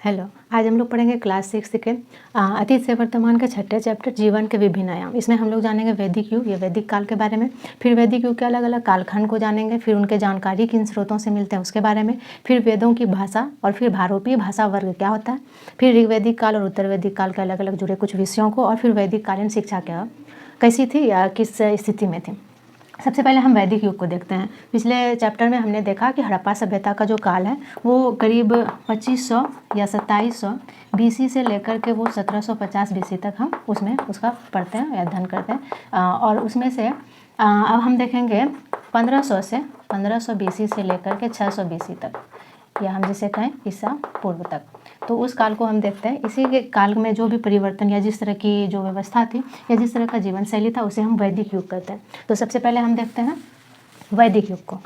Hello. आज हम लोग पढ़ेंगे क्लास 6 के अतीत से वर्तमान के छठे चैप्टर जीवन के विभिन्न आयाम। इसमें हम लोग जानेंगे वैदिक युग या वैदिक काल के बारे में, फिर वैदिक युग के अलग अलग कालखंड को जानेंगे, फिर उनके जानकारी किन स्रोतों से मिलते हैं उसके बारे में, फिर वेदों की भाषा और फिर भारोपीय भाषा वर्ग क्या होता है, फिर ऋग्वैदिक काल और उत्तर वैदिक काल के अलग अलग जुड़े कुछ विषयों को, और फिर वैदिक कालीन शिक्षा क्या कैसी थी या किस स्थिति में थी। सबसे पहले हम वैदिक युग को देखते हैं। पिछले चैप्टर में हमने देखा कि हड़प्पा सभ्यता का जो काल है वो करीब 2500 या 2700 बीसी से लेकर के वो 1750 बीसी तक हम उसमें उसका पढ़ते हैं या अध्ययन करते हैं। और उसमें से अब हम देखेंगे 1500 बीसी से लेकर के 600 बीसी तक, या हम जिसे कहें ईसा पूर्व तक। तो उस काल को हम देखते हैं। इसी के काल में जो भी परिवर्तन या जिस तरह की जो व्यवस्था थी या जिस तरह का जीवन शैली था उसे हम वैदिक युग कहते हैं। तो सबसे पहले हम देखते हैं वैदिक युग को।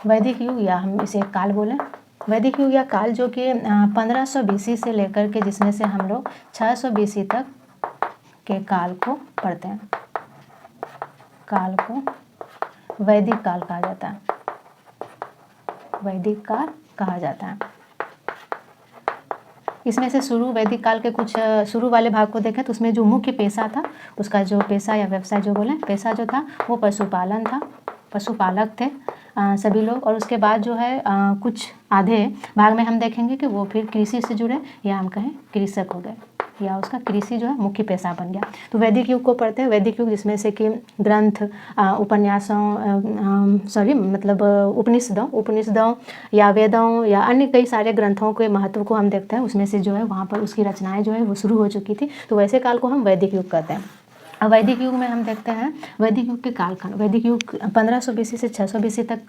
वैदिक युग या हम इसे काल बोलें। वैदिक युग या काल जो कि 1500 बीसी से लेकर के जिसमें से हम लोग 600 बीसी तक के काल को पढ़ते हैं। काल को वैदिक काल कहा जाता है। वैदिक काल कहा जाता है। इसमें से शुरू वैदिक काल के कुछ शुरू वाले भाग को देखें तो उसमें जो मुख्य पेशा था, उसका जो पेशा या व्यवसाय जो बोलें, पेशा जो था वो पशुपालन था। पशुपालक थे सभी लोग। और उसके बाद जो है कुछ आधे भाग में हम देखेंगे कि वो फिर कृषि से जुड़े या हम कहें कृषक हो गए, या उसका कृषि जो है मुख्य पेशा बन गया। तो वैदिक युग को पढ़ते हैं। वैदिक युग जिसमें से कि ग्रंथ, उपनिषदों या वेदों या अन्य कई सारे ग्रंथों के महत्व को हम देखते हैं। उसमें से जो है वहाँ पर उसकी रचनाएं जो है वो शुरू हो चुकी थी। तो वैसे काल को हम वैदिक युग कहते हैं। अब वैदिक युग में हम देखते हैं वैदिक युग के कालखंड। वैदिक युग 1500 बीसी से 600 बीसी तक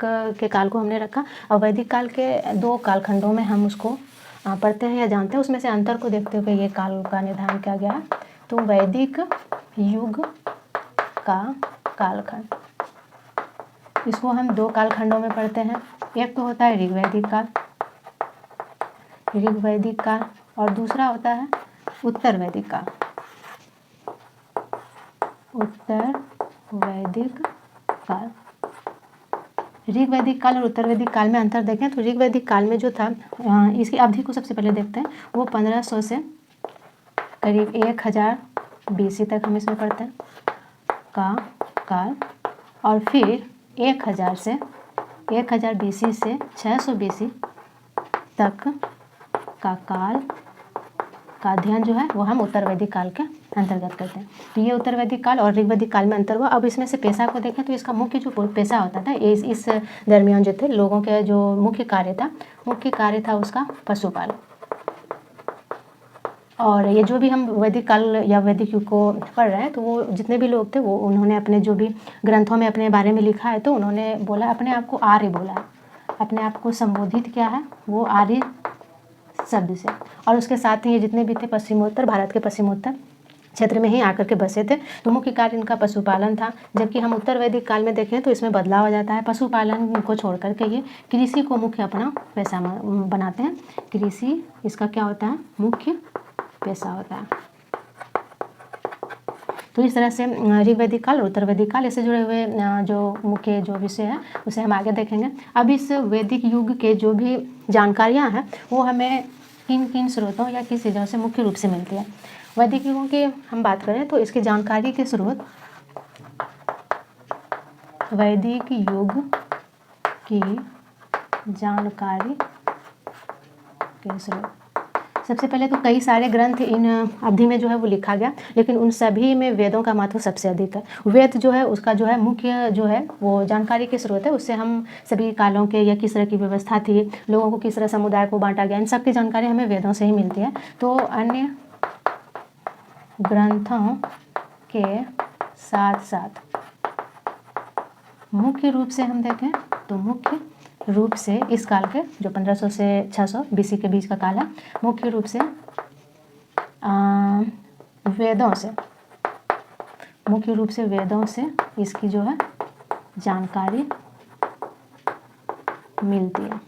के काल को हमने रखा। और वैदिक काल के दो कालखंडों में हम उसको पढ़ते हैं या जानते हैं। उसमें से अंतर को देखते हुए ये काल का निर्धारण किया गया है। तो वैदिक युग का कालखंड, इसको हम दो कालखंडों में पढ़ते हैं। एक तो होता है ऋग्वैदिक काल, और दूसरा होता है उत्तर वैदिक काल। उत्तर वैदिक काल। ऋग्वैदिक काल और उत्तर वैदिक काल में अंतर देखें तो ऋग्वैदिक काल में जो था, इसकी अवधि को सबसे पहले देखते हैं। वो 1500 से करीब 1000 बीसी तक हम इसमें पढ़ते हैं का काल। और फिर 1000 बीसी से 600 बीसी तक का काल का अध्ययन जो है वो हम उत्तर वैदिक काल के अंतर्गत करते हैं। तो ये उत्तर वैदिक काल और ऋग्वैदिक काल में अंतर हुआ। अब इसमें से पेशा को देखें तो इसका मुख्य जो पेशा होता था इस दरमियान जो थे लोगों के जो मुख्य कार्य था उसका पशुपालन। और ये जो भी हम वैदिक काल या वैदिक युग को पढ़ रहे हैं तो वो जितने भी लोग थे वो उन्होंने अपने जो भी ग्रंथों में अपने बारे में लिखा है तो उन्होंने बोला, अपने आप को आर्य बोला है। अपने आप को संबोधित किया है वो आर्य शब्द से। और उसके साथ ही ये जितने भी थे पश्चिमोत्तर भारत के पश्चिमोत्तर क्षेत्र में ही आकर के बसे थे। तो मुख्य कार्य इनका पशुपालन था। जबकि हम उत्तर वैदिक काल में देखें तो इसमें बदलाव आ जाता है। पशुपालन को छोड़ करके ये कृषि को मुख्य अपना पेशा बनाते हैं। कृषि इसका क्या होता है, मुख्य पेशा होता है। तो इस तरह से ऋग्वैदिक काल और उत्तर वैदिक काल इससे जुड़े हुए जो मुख्य जो विषय है उसे हम आगे देखेंगे। अब इस वैदिक युग के जो भी जानकारियाँ हैं वो हमें किन किन स्रोतों या किस चीज़ों से मुख्य रूप से मिलती है। वैदिक युगों की हम बात करें तो इसकी जानकारी के स्रोत, वैदिक युग की जानकारी के स्रोत, सबसे पहले तो कई सारे ग्रंथ इन अवधि में जो है वो लिखा गया, लेकिन उन सभी में वेदों का महत्व सबसे अधिक है। वेद जो है उसका जो है मुख्य जो है वो जानकारी के स्रोत है। उससे हम सभी कालों के या किस तरह की व्यवस्था थी, लोगों को किस तरह समुदाय को बांटा गया, इन सब की जानकारी हमें वेदों से ही मिलती है। तो अन्य ग्रंथों के साथ साथ मुख्य रूप से हम देखें तो मुख्य रूप से इस काल के जो 1500 से 600 बीसी के बीच का काल है, मुख्य रूप से वेदों से इसकी जो है जानकारी मिलती है।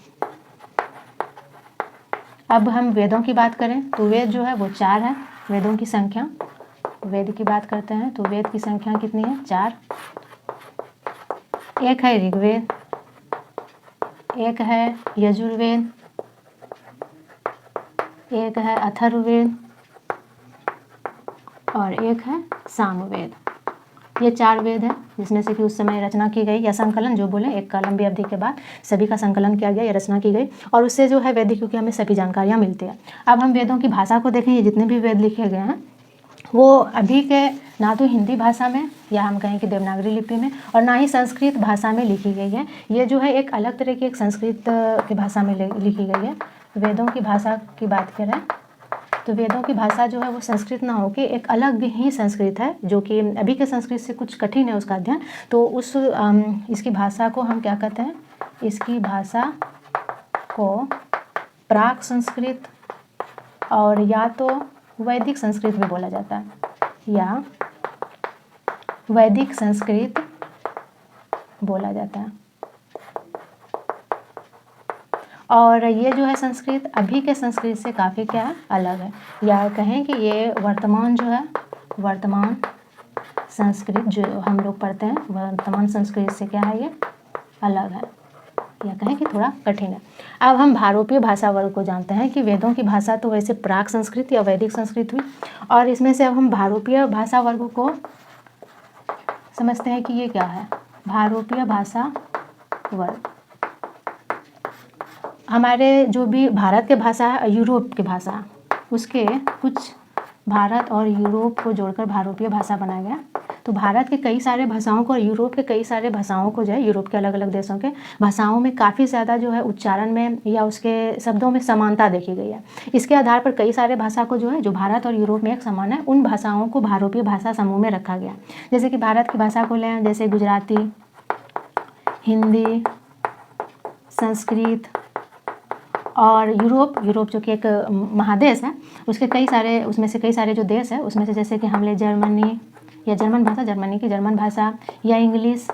अब हम वेदों की बात करें तो वेद जो है वो 4 है। वेदों की संख्या, वेद की बात करते हैं तो वेद की संख्या कितनी है, 4। एक है ऋग्वेद, एक है यजुर्वेद, एक है अथर्ववेद और एक है सामवेद। ये 4 वेद हैं जिसमें से कि उस समय रचना की गई या संकलन जो बोले, एक लंबी अवधि के बाद सभी का संकलन किया गया या रचना की गई और उससे जो है वैदिक युग की हमें सभी जानकारियाँ मिलती हैं। अब हम वेदों की भाषा को देखें, ये जितने भी वेद लिखे गए हैं वो अभी के ना तो हिंदी भाषा में या हम कहें कि देवनागरी लिपि में और ना ही संस्कृत भाषा में लिखी गई है। ये जो है एक अलग तरह की एक संस्कृत की भाषा में लिखी गई है। वेदों की भाषा की बात करें तो वेदों की भाषा जो है वो संस्कृत ना होकर एक अलग ही संस्कृत है जो कि अभी के संस्कृत से कुछ कठिन है उसका अध्ययन। तो इसकी भाषा को हम क्या कहते हैं, इसकी भाषा को प्राक संस्कृत और या तो वैदिक संस्कृत भी बोला जाता है या वैदिक संस्कृत बोला जाता है। और ये जो है संस्कृत अभी के संस्कृत से काफ़ी क्या है, अलग है, या कहें कि ये वर्तमान जो है वर्तमान संस्कृत जो हम लोग पढ़ते हैं वर्तमान संस्कृत से क्या है, ये अलग है या कहें कि थोड़ा कठिन है। अब हम भारोपीय भाषा वर्ग को जानते हैं कि वेदों की भाषा तो वैसे प्राक संस्कृत या वैदिक संस्कृत हुई और इसमें से अब हम भारोपीय भाषा वर्ग को समझते हैं कि ये क्या है। भारोपीय भाषा वर्ग हमारे जो भी भारत के भाषा है, यूरोप की भाषा, उसके कुछ भारत और यूरोप को जोड़कर भारोपीय भाषा बनाया गया। तो भारत के कई सारे भाषाओं को और यूरोप के कई सारे भाषाओं को जो है यूरोप के अलग अलग देशों के भाषाओं में काफ़ी ज़्यादा जो है उच्चारण में या उसके शब्दों में समानता देखी गई है। इसके आधार पर कई सारे भाषा को जो है जो भारत और यूरोप में एक समान है उन भाषाओं को भारोपीय भाषा समूह में रखा गया। जैसे कि भारत की भाषा को लें, जैसे गुजराती, हिंदी, संस्कृत और यूरोप जो कि एक महादेश है उसके कई सारे उसमें से कई सारे जो देश है उसमें से जैसे कि हम ले जर्मनी या जर्मन भाषा, जर्मनी की जर्मन भाषा या इंग्लिश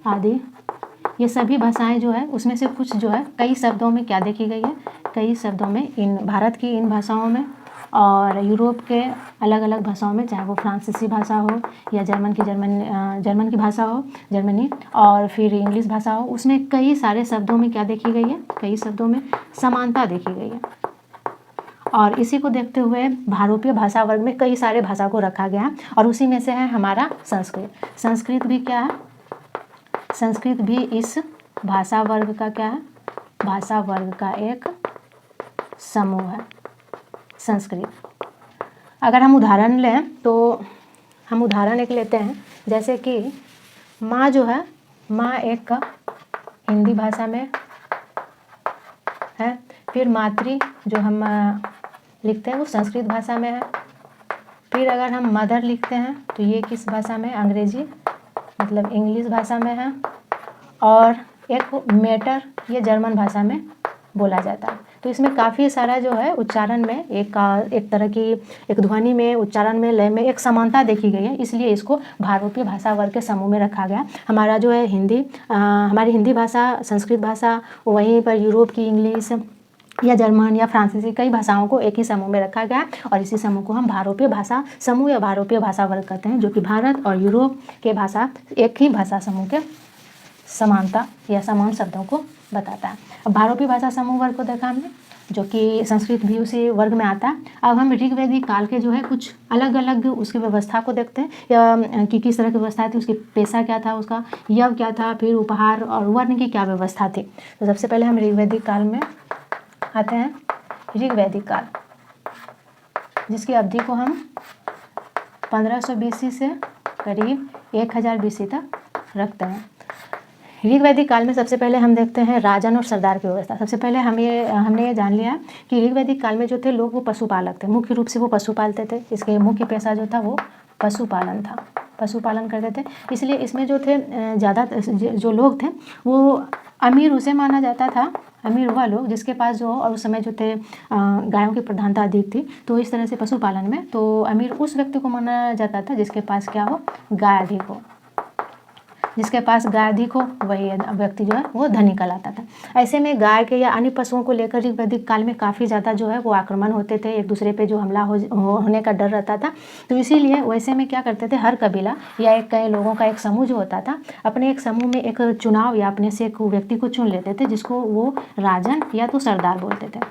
आदि, ये सभी भाषाएं जो है उसमें से कुछ जो है कई शब्दों में क्या देखी गई है, कई शब्दों में इन भारत की इन भाषाओं में और यूरोप के अलग अलग भाषाओं में, चाहे वो फ्रांसीसी भाषा हो या जर्मन की भाषा हो जर्मनी और फिर इंग्लिश भाषा हो, उसमें कई सारे शब्दों में क्या देखी गई है, कई शब्दों में समानता देखी गई है। और इसी को देखते हुए भारोपीय भाषा वर्ग में कई सारे भाषा को रखा गया है और उसी में से है हमारा संस्कृत। संस्कृत भी क्या है, संस्कृत भी इस भाषा वर्ग का क्या है, भाषा वर्ग का एक समूह है संस्कृत। अगर हम उदाहरण लें तो हम उदाहरण एक लेते हैं, जैसे कि माँ जो है, माँ एक हिंदी भाषा में है, फिर मातृ जो हम लिखते हैं वो संस्कृत भाषा में है, फिर अगर हम मदर लिखते हैं तो ये किस भाषा में, अंग्रेजी मतलब इंग्लिश भाषा में है, और एक मैटर ये जर्मन भाषा में बोला जाता है। तो इसमें काफ़ी सारा जो है उच्चारण में एक तरह की एक ध्वनि में, उच्चारण में, लय में एक समानता देखी गई है, इसलिए इसको भारोपीय भाषा वर्ग के समूह में रखा गया। हमारा जो है हमारी हिंदी भाषा, संस्कृत भाषा, वहीं पर यूरोप की इंग्लिश या जर्मन या फ्रांसीसी कई भाषाओं को एक ही समूह में रखा गया और इसी समूह को हम भारोपीय भाषा समूह या भारोपीय भाषा वर्ग कहते हैं, जो कि भारत और यूरोप के भाषा एक ही भाषा समूह के समानता या समान शब्दों को बताता है। अब भारोपीय भाषा समूह वर्ग को देखा हमने, जो कि संस्कृत भी उसी वर्ग में आता है। अब हम ऋग्वेदिक काल के जो है कुछ अलग अलग उसकी व्यवस्था को देखते हैं, या कि किस तरह की व्यवस्था थी, उसकी पेशा क्या था, उसका यज्ञ क्या था, फिर उपहार और वर्ण की क्या व्यवस्था थी। तो सबसे पहले हम ऋग्वेदिक काल में आते हैं। ऋग्वेदिक काल जिसकी अवधि को हम 1500 BC से करीब 1000 BC तक रखते हैं। ऋग्वैदिक काल में सबसे पहले हम देखते हैं राजन और सरदार की व्यवस्था। सबसे पहले हमने ये जान लिया कि ऋग्वैदिक काल में जो थे लोग वो पशुपालक थे, मुख्य रूप से वो पशु पालते थे। इसके मुख्य पेशा जो था वो पशुपालन था, पशुपालन करते थे। इसलिए इसमें जो थे ज़्यादा जो लोग थे वो अमीर उसे माना जाता था, अमीर वह लोग जिसके पास जो, और उस समय जो थे गायों की प्रधानता अधिक थी, तो इस तरह से पशुपालन में तो अमीर उस व्यक्ति को माना जाता था जिसके पास क्या हो, गाय अधिक हो। जिसके पास गाय अधिक हो वही व्यक्ति जो है वो धनी कहलाता था। ऐसे में गाय के या अन्य पशुओं को लेकर ऋग वैदिक काल में काफ़ी ज़्यादा जो है वो आक्रमण होते थे, एक दूसरे पे जो हमला होने का डर रहता था। तो इसीलिए वैसे में क्या करते थे, हर कबीला या एक कई लोगों का एक समूह जो होता था, अपने एक समूह में एक चुनाव या अपने से एक व्यक्ति को चुन लेते थे, जिसको वो राजन या तो सरदार बोलते थे।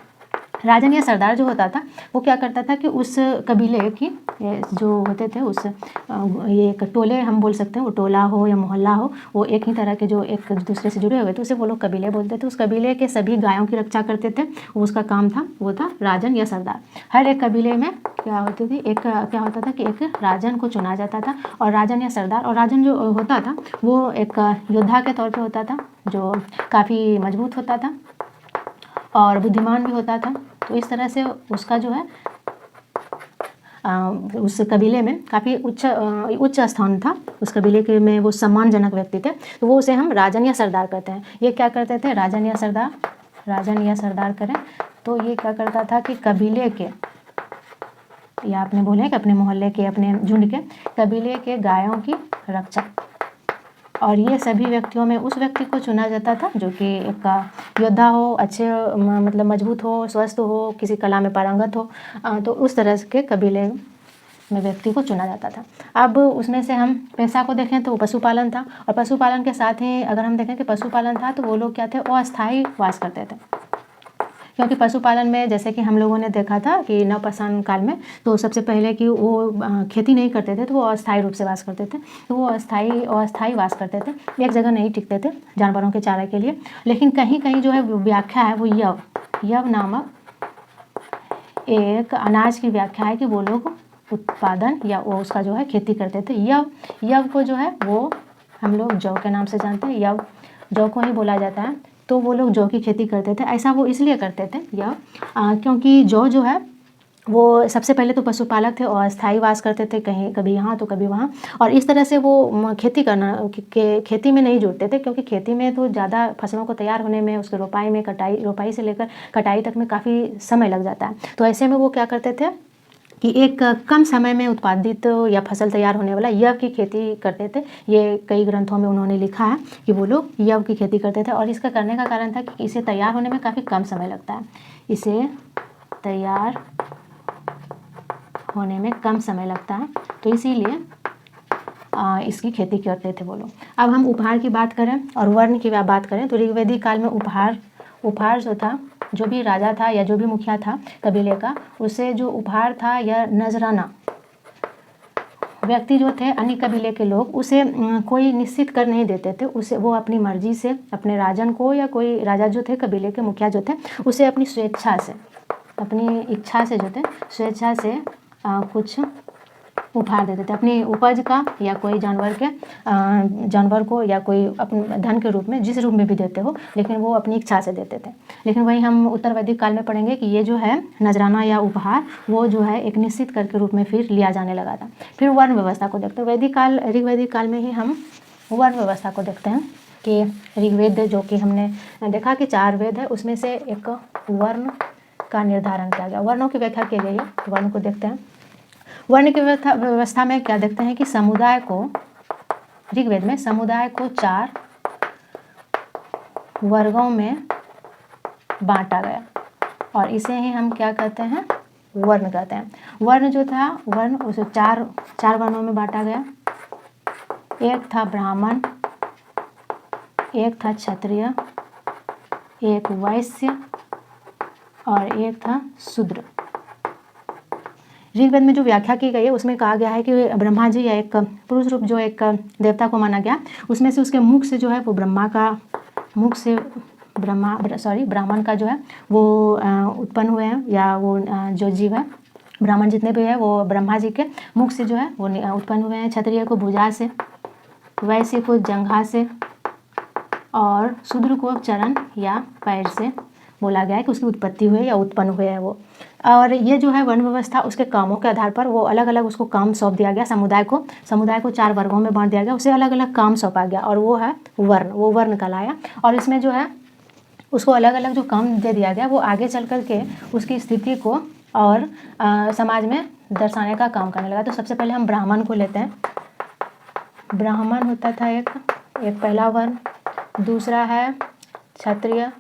राजन या सरदार जो होता था वो क्या करता था कि उस कबीले की जो होते थे उस ये एक टोले हम बोल सकते हैं, वो टोला हो या मोहल्ला हो, वो एक ही तरह के जो एक दूसरे से जुड़े हुए थे उसे वो लोग कबीले बोलते थे। उस कबीले के सभी गायों की रक्षा करते थे, उसका काम था, वो था राजन या सरदार। हर एक कबीले में क्या होती थी, एक क्या होता था कि एक राजन को चुना जाता था, और राजन या सरदार, और राजन जो होता था वो एक योद्धा के तौर पर होता था जो काफ़ी मजबूत होता था और बुद्धिमान भी होता था। तो इस तरह से उसका जो है उस कबीले में काफ़ी उच्च स्थान था, उस कबीले के में वो सम्मानजनक व्यक्ति थे, तो वो उसे हम राजन या सरदार कहते हैं। ये क्या करते थे, राजन या सरदार करें तो ये क्या करता था कि कबीले के, या आपने बोले कि अपने मोहल्ले के, अपने झुंड के, कबीले के गायों की रक्षा, और ये सभी व्यक्तियों में उस व्यक्ति को चुना जाता था जो कि एक योद्धा हो, अच्छे मतलब मजबूत हो, स्वस्थ हो, किसी कला में पारंगत हो, तो उस तरह के कबीले में व्यक्ति को चुना जाता था। अब उसमें से हम पेशा को देखें तो पशुपालन था, और पशुपालन के साथ ही अगर हम देखें कि पशुपालन था तो वो लोग क्या थे, अस्थायी वास करते थे, क्योंकि पशुपालन में जैसे कि हम लोगों ने देखा था कि नवपाषाण काल में तो सबसे पहले कि वो खेती नहीं करते थे, तो वो अस्थायी रूप से वास करते थे, तो वो अस्थायी वास करते थे, एक जगह नहीं टिकते थे जानवरों के चारे के लिए। लेकिन कहीं कहीं जो है व्याख्या है वो यव नामक एक अनाज की व्याख्या है कि वो लोग उत्पादन या वो उसका जो है खेती करते थे। यव को जो है वो हम लोग जौ के नाम से जानते हैं, यव जौ को ही बोला जाता है, तो वो लोग जौ की खेती करते थे। ऐसा वो इसलिए करते थे क्योंकि जौ जो है वो सबसे पहले तो पशुपालक थे और अस्थायी वास करते थे, कहीं कभी यहाँ तो कभी वहाँ, और इस तरह से वो खेती में नहीं जुड़ते थे, क्योंकि खेती में तो ज़्यादा फसलों को तैयार होने में, उसके रोपाई से लेकर कटाई तक में काफ़ी समय लग जाता है। तो ऐसे में वो क्या करते थे कि एक कम समय में उत्पादित या फसल तैयार होने वाला यव की खेती करते थे। ये कई ग्रंथों में उन्होंने लिखा है कि वो लोग यव की खेती करते थे, और इसका करने का कारण था कि इसे तैयार होने में काफ़ी कम समय लगता है, इसे तैयार होने में कम समय लगता है, तो इसीलिए इसकी खेती करते थे वो लोग। अब हम उपहार की बात करें और वर्ण की बात करें तो ऋग्वैदिक काल में उपहार जो था, जो भी राजा था या जो भी मुखिया था कबीले का, उसे जो उपहार था या नजराना, व्यक्ति जो थे अन्य कबीले के लोग उसे कोई निश्चित कर नहीं देते थे, उसे वो अपनी मर्जी से अपने राजन को या कोई राजा जो थे कबीले के मुखिया जो थे उसे अपनी स्वेच्छा से, अपनी इच्छा से जो थे स्वेच्छा से कुछ उपहार देते थे, अपनी उपज का या कोई जानवर को या कोई अपने धन के रूप में, जिस रूप में भी देते हो, लेकिन वो अपनी इच्छा से देते थे। लेकिन वही हम उत्तर वैदिक काल में पढ़ेंगे कि ये जो है नजराना या उपहार वो जो है एक निश्चित कर के रूप में फिर लिया जाने लगा था। फिर वर्ण व्यवस्था को देखते हैं, ऋग्वैदिक काल में ही हम वर्ण व्यवस्था को देखते हैं कि ऋग्वेद जो कि हमने देखा कि 4 वेद है, उसमें से एक वर्ण का निर्धारण किया गया, वर्णों की व्याख्या की गई है। वर्ण को देखते हैं, वर्ण की व्यवस्था में क्या देखते हैं कि समुदाय को, ऋग्वेद में समुदाय को 4 वर्गों में बांटा गया, और इसे ही हम क्या कहते हैं, वर्ण कहते हैं। वर्ण जो था, वर्ण उसे 4 वर्णों में बांटा गया। एक था ब्राह्मण, एक था क्षत्रिय, एक वैश्य और एक था शूद्र। ऋग्वेद में जो व्याख्या की गई है उसमें कहा गया है कि ब्रह्मा जी या एक पुरुष रूप जो एक देवता को माना गया, उसमें से उसके मुख से जो है वो ब्राह्मण का जो है वो उत्पन्न हुए हैं, या वो जो जीव है ब्राह्मण जितने भी है वो ब्रह्मा जी के मुख से जो है वो उत्पन्न हुए हैं। क्षत्रिय को भुजा से, वैश्य को जंघा से, और शूद्र को चरण या पैर से बोला गया है कि उसकी उत्पत्ति हुई या उत्पन्न हुए हैं वो। और ये जो है वर्ण व्यवस्था, उसके कामों के आधार पर वो अलग अलग उसको काम सौंप दिया गया। समुदाय को 4 वर्गों में बांट दिया गया, उसे अलग अलग काम सौंपा गया, और वो है वर्ण, वो वर्ण कहलाया। और इसमें जो है उसको अलग अलग जो काम दे दिया गया वो आगे चल कर के उसकी स्थिति को और समाज में दर्शाने का काम करने लगा। तो सबसे पहले हम ब्राह्मण को लेते हैं। ब्राह्मण होता था एक एक पहला वर्ण, दूसरा है क्षत्रिय।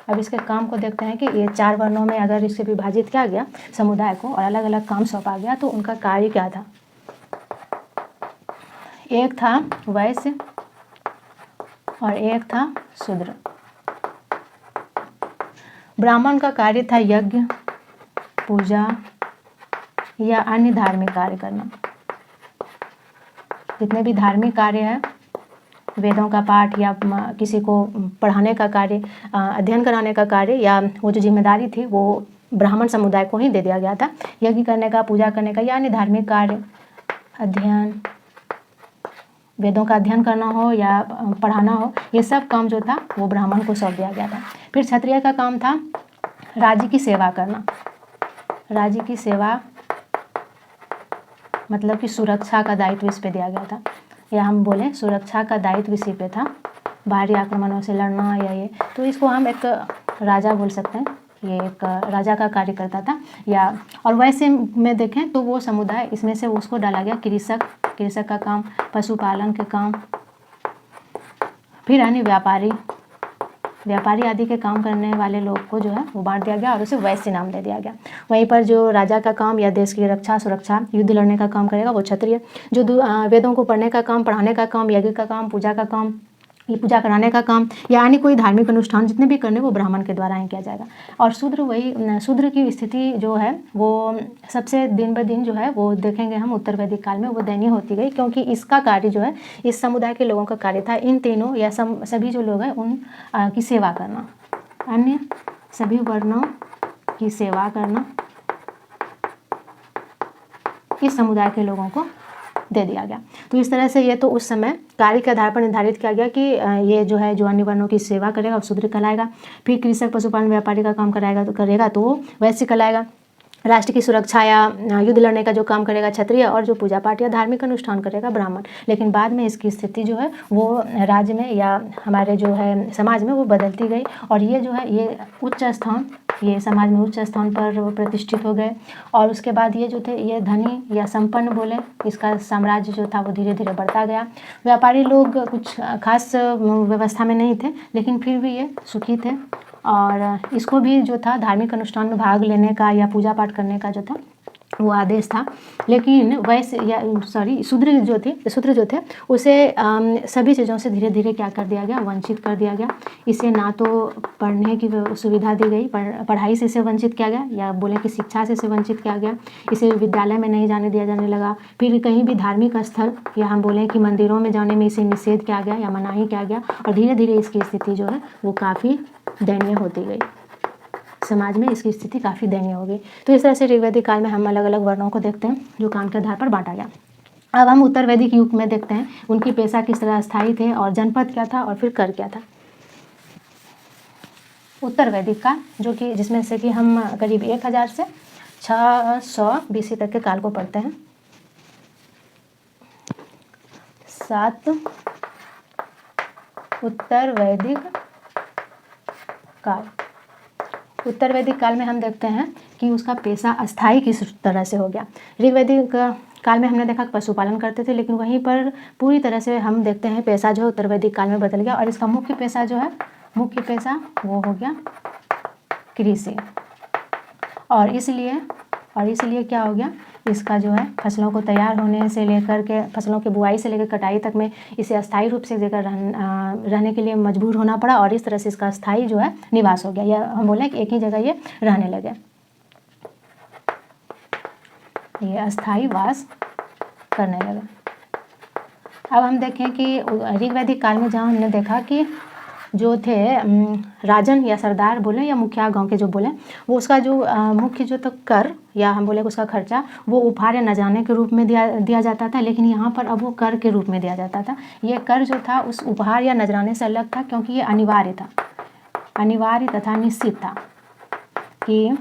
अब इसके काम को देखते हैं कि ये 4 वर्णों में अगर इसे विभाजित किया गया समुदाय को और अलग अलग काम सौंपा गया तो उनका कार्य क्या था। एक था वैश्य और एक था शूद्र। ब्राह्मण का कार्य था यज्ञ, पूजा या अन्य धार्मिक कार्य करना। जितने भी धार्मिक कार्य हैं, वेदों का पाठ या किसी को पढ़ाने का कार्य, अध्ययन कराने का कार्य या वो जो जिम्मेदारी थी वो ब्राह्मण समुदाय को ही दे दिया गया था। यज्ञ करने का, पूजा करने का या अन्य धार्मिक कार्य, अध्ययन, वेदों का अध्ययन करना हो या पढ़ाना हो, ये सब काम जो था वो ब्राह्मण को सौंप दिया गया था। फिर क्षत्रिय का काम था राज्य की सेवा करना। राज्य की सेवा मतलब कि सुरक्षा का दायित्व इस पे दिया गया था, या हम बोलें सुरक्षा का दायित्व इसी पे था, बाहरी आक्रमणों से लड़ना या ये, तो इसको हम एक राजा बोल सकते हैं। ये एक राजा का कार्य करता था। या और वैसे में देखें तो वो समुदाय, इसमें से उसको डाला गया कृषक का काम, पशुपालन के काम, फिर अन्य व्यापारी आदि के काम करने वाले लोग को जो है वो बांट दिया गया और उसे वैश्य नाम दे दिया गया। वहीं पर जो राजा का काम या देश की रक्षा, सुरक्षा, युद्ध लड़ने का काम करेगा वो क्षत्रिय। जो वेदों को पढ़ने का काम, पढ़ाने का काम, यज्ञ का काम, पूजा का काम, ये पूजा कराने का काम या अन्य कोई धार्मिक अनुष्ठान जितने भी करने वो ब्राह्मण के द्वारा ही किया जाएगा। और शूद्र की स्थिति जो है वो सबसे दिन ब दिन जो है वो देखेंगे हम उत्तर वैदिक काल में वो दयनीय होती गई, क्योंकि इसका कार्य जो है इस समुदाय के लोगों का कार्य था इन तीनों या सभी जो लोग हैं उन की सेवा करना, अन्य सभी वर्णों की सेवा करना, इस समुदाय के लोगों को दे दिया गया। तो इस तरह से ये तो उस समय कार्य के आधार पर निर्धारित किया गया कि ये जो है जो अन्य वर्णों की सेवा करेगा वो शूद्र कहलाएगा। फिर कृषक, पशुपालन, व्यापारी का काम करेगा तो वो वैश्य कहलाएगा। राष्ट्र की सुरक्षा या युद्ध लड़ने का जो काम करेगा क्षत्रिय, और जो पूजा पाठ या धार्मिक अनुष्ठान करेगा ब्राह्मण। लेकिन बाद में इसकी स्थिति जो है वो राज्य में या हमारे जो है समाज में वो बदलती गई और ये जो है ये उच्च स्थान, ये समाज में उच्च स्थान पर प्रतिष्ठित हो गए। और उसके बाद ये जो थे ये धनी या संपन्न बोले, इसका साम्राज्य जो था वो धीरे धीरे बढ़ता गया। व्यापारी लोग कुछ खास व्यवस्था में नहीं थे लेकिन फिर भी ये सुखी थे और इसको भी जो था धार्मिक अनुष्ठान में भाग लेने का या पूजा पाठ करने का जो था वो आदेश था। लेकिन शूद्र जो थे उसे सभी चीज़ों से धीरे धीरे क्या कर दिया गया, वंचित कर दिया गया। इसे ना तो पढ़ने की सुविधा दी गई, पढ़ाई से इसे वंचित किया गया, या बोले कि शिक्षा से इसे वंचित किया गया। इसे विद्यालय में नहीं जाने दिया जाने लगा। फिर कहीं भी धार्मिक स्थल या हम बोलें कि मंदिरों में जाने में इसे निषेध किया गया या मनाही किया गया और धीरे धीरे इसकी स्थिति जो है वो काफ़ी दयनीय होती गई। समाज में इसकी स्थिति काफ़ी दयनीय हो गई। तो इस तरह से ऋग्वैदिक काल में हम अलग अलग वर्णों को देखते हैं जो काम के आधार पर बांटा गया। अब हम उत्तर वैदिक युग में देखते हैं उनकी पेशा किस तरह स्थायी थे और जनपद क्या था और फिर कर क्या था। उत्तर वैदिक काल जो कि जिसमें से कि हम करीब 1000 से 600 BC तक के काल को पढ़ते हैं। 7 उत्तर वैदिक काल। उत्तर वैदिक काल में हम देखते हैं कि उसका पेशा अस्थाई किस तरह से हो गया। ऋग्वैदिक काल में हमने देखा पशुपालन करते थे, लेकिन वहीं पर पूरी तरह से हम देखते हैं पेशा जो उत्तर वैदिक काल में बदल गया और इसका मुख्य पेशा वो हो गया कृषि। और इसलिए क्या हो गया, इसका जो है फसलों को तैयार होने से लेकर के फसलों की बुआई से लेकर कटाई तक में इसे अस्थायी रूप से जगह रहने के लिए मजबूर होना पड़ा और इस तरह से इसका अस्थायी जो है निवास हो गया, या हम बोले कि एक ही जगह ये रहने लगे, ये अस्थायी वास करने लगे। अब हम देखें कि ऋग्वैदिक काल में जहाँ हमने देखा कि जो थे राजन या सरदार बोले या मुखिया गांव के जो बोले, वो उसका जो मुख्य जो तक कर या हम बोले उसका खर्चा वो उपहार या नजराने के रूप में दिया जाता था, लेकिन यहाँ पर अब वो कर के रूप में दिया जाता था। ये कर जो था उस उपहार या नजराने से अलग था क्योंकि ये अनिवार्य तथा निश्चित था कि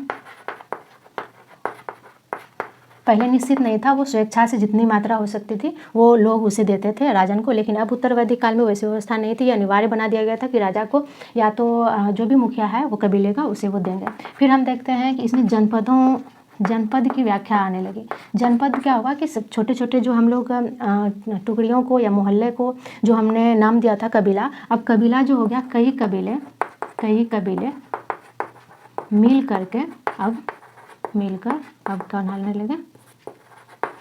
पहले निश्चित नहीं था, वो स्वेच्छा से जितनी मात्रा हो सकती थी वो लोग उसे देते थे राजन को। लेकिन अब उत्तर वैदिक काल में वैसी व्यवस्था नहीं थी, ये अनिवार्य बना दिया गया था कि राजा को या तो जो भी मुखिया है वो कबीले का उसे वो देंगे। फिर हम देखते हैं कि इसमें जनपद की व्याख्या आने लगी। जनपद क्या होगा कि सब छोटे छोटे जो हम लोग टुकड़ियों को या मोहल्ले को जो हमने नाम दिया था कबीला, अब कबीला जो हो गया कई कबीले मिलकर अब क्या कहलाने लगे,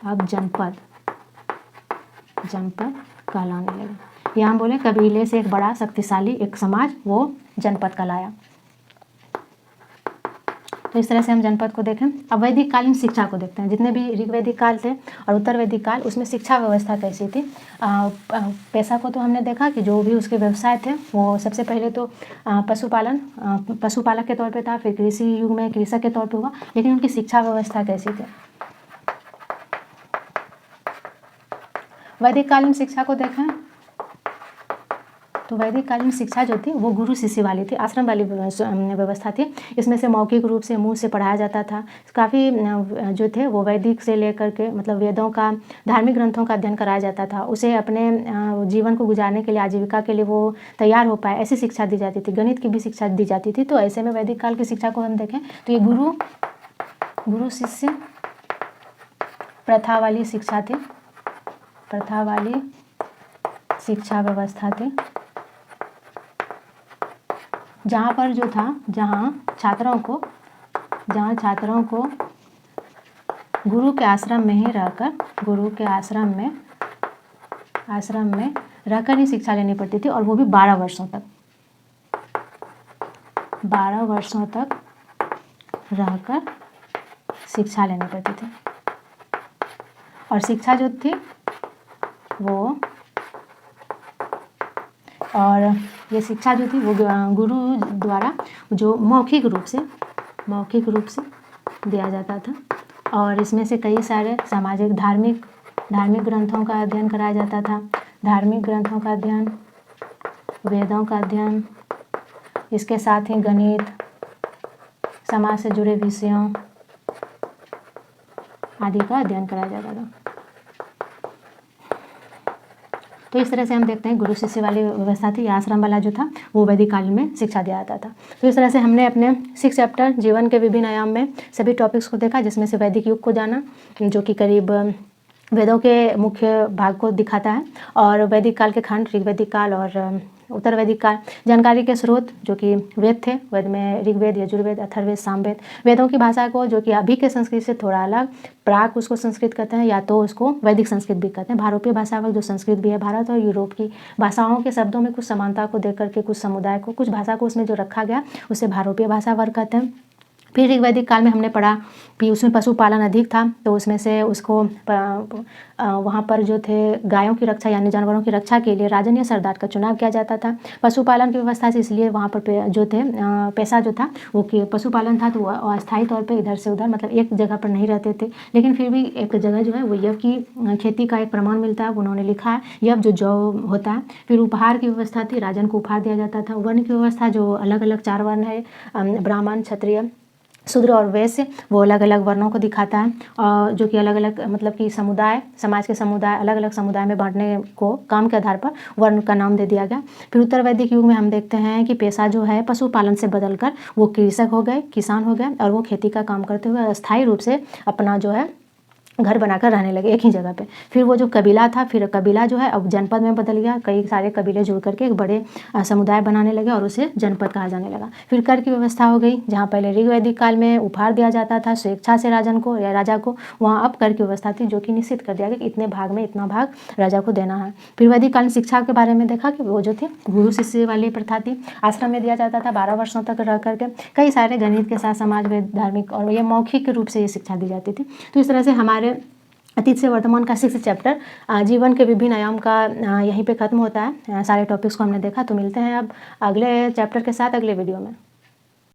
अब जनपद कहलाने लगे। यहाँ बोले कबीले से एक बड़ा शक्तिशाली एक समाज वो जनपद कहलाया। तो इस तरह से हम जनपद को देखें। अब वैदिक कालीन शिक्षा को देखते हैं। जितने भी ऋग्वैदिक काल थे और उत्तर वैदिक काल, उसमें शिक्षा व्यवस्था कैसी थी। पेशा को तो हमने देखा कि जो भी उसके व्यवसाय थे वो सबसे पहले तो पशुपालक के तौर पे था, फिर कृषि युग में कृषक के तौर पे हुआ, लेकिन उनकी शिक्षा व्यवस्था कैसी थी। वैदिक कालीन शिक्षा को देखें तो वैदिक कालीन शिक्षा जो थी वो गुरु शिष्य वाली थी, आश्रम वाली व्यवस्था थी। इसमें से मौखिक रूप से मुंह से पढ़ाया जाता था। काफ़ी जो थे वो वैदिक से लेकर के मतलब वेदों का, धार्मिक ग्रंथों का अध्ययन कराया जाता था। उसे अपने जीवन को गुजारने के लिए, आजीविका के लिए वो तैयार हो पाए, ऐसी शिक्षा दी जाती थी। गणित की भी शिक्षा दी जाती थी। तो ऐसे में वैदिक काल की शिक्षा को हम देखें तो ये गुरु शिष्य प्रथा वाली शिक्षा थी, प्रथा वाली शिक्षा व्यवस्था थी, जहाँ पर जो था, जहाँ छात्रों को गुरु के आश्रम में ही रहकर, गुरु के आश्रम में रहकर ही शिक्षा लेनी पड़ती थी, और वो भी 12 वर्षों तक 12 वर्षों तक रहकर शिक्षा लेनी पड़ती थी। और शिक्षा जो थी वो, और ये शिक्षा जो थी वो गुरु द्वारा जो मौखिक रूप से दिया जाता था। और इसमें से कई सारे सामाजिक धार्मिक ग्रंथों का अध्ययन कराया जाता था। धार्मिक ग्रंथों का अध्ययन, वेदों का अध्ययन, इसके साथ ही गणित, समाज से जुड़े विषयों आदि का अध्ययन कराया जाता था। तो इस तरह से हम देखते हैं गुरु शिष्य वाली व्यवस्था थी। आश्रम वाला जो था वो वैदिक काल में शिक्षा दिया जाता था। तो इस तरह से हमने अपने 6 चैप्टर जीवन के विभिन्न आयाम में सभी टॉपिक्स को देखा, जिसमें से वैदिक युग को जाना जो कि करीब वेदों के मुख्य भाग को दिखाता है, और वैदिक काल के खंड, ऋग्वैदिक काल और उत्तर वैदिक काल, जानकारी के स्रोत जो कि वेद थे, वेद में ऋग्वेद, यजुर्वेद, अथर्ववेद, सामवेद, वेदों की भाषा को जो कि अभी के संस्कृत से थोड़ा अलग, प्राक उसको संस्कृत कहते हैं या तो उसको वैदिक संस्कृत भी कहते हैं। भारतीय भाषा जो संस्कृत भी है, भारत और यूरोप की भाषाओं के शब्दों में कुछ समानता को देख करके कुछ समुदाय को, कुछ भाषा को उसमें जो रखा गया उसे भारतीय भाषा वर्ग कहते हैं। फिर ऋग्वैदिक काल में हमने पढ़ा कि उसमें पशुपालन अधिक था, तो उसमें से उसको वहाँ पर जो थे गायों की रक्षा यानी जानवरों की रक्षा के लिए राजन या सरदार का चुनाव किया जाता था। पशुपालन की व्यवस्था से इसलिए वहाँ पर जो थे पैसा जो था वो कि पशुपालन था, तो वो अस्थायी तौर पे इधर से उधर मतलब एक जगह पर नहीं रहते थे, लेकिन फिर भी एक जगह जो है वो यव की खेती का एक प्रमाण मिलता है, उन्होंने लिखा है यव जो जौ होता है। फिर उपहार की व्यवस्था थी, राजन को उपहार दिया जाता था। वर्ण की व्यवस्था जो अलग अलग 4 वर्ण है, ब्राह्मण, क्षत्रिय, शूद्र और वैश्य, वो अलग अलग वर्णों को दिखाता है, और जो कि अलग अलग मतलब कि समुदाय, समाज के समुदाय अलग अलग समुदाय में बांटने को काम के आधार पर वर्ण का नाम दे दिया गया। फिर उत्तर वैदिक युग में हम देखते हैं कि पेशा जो है पशुपालन से बदलकर वो कृषक हो गए, किसान हो गए, और वो खेती का काम करते हुए अस्थायी रूप से अपना जो है घर बनाकर रहने लगे एक ही जगह पे। फिर वो जो कबीला था, फिर कबीला जो है अब जनपद में बदल गया, कई सारे कबीले जुड़ करके एक बड़े समुदाय बनाने लगे और उसे जनपद कहा जाने लगा। फिर कर की व्यवस्था हो गई, जहाँ पहले ऋग्वैदिक काल में उपहार दिया जाता था स्वेच्छा से राजन को या राजा को, वहाँ अब कर की व्यवस्था थी जो कि निश्चित कर दिया गया कि इतने भाग में इतना भाग राजा को देना है। फिर वैदिक कालीन शिक्षा के बारे में देखा कि वो जो थी गुरु शिष्य वाली प्रथा थी, आश्रम में दिया जाता था 12 वर्षों तक रह करके, कई सारे गणित के साथ समाज वेद, धार्मिक, और ये मौखिक रूप से ये शिक्षा दी जाती थी। तो इस तरह से हमारे अतीत से वर्तमान का 6 चैप्टर जीवन के विभिन्न आयाम का यहीं पे ख़त्म होता है। सारे टॉपिक्स को हमने देखा। तो मिलते हैं अब अगले चैप्टर के साथ अगले वीडियो में।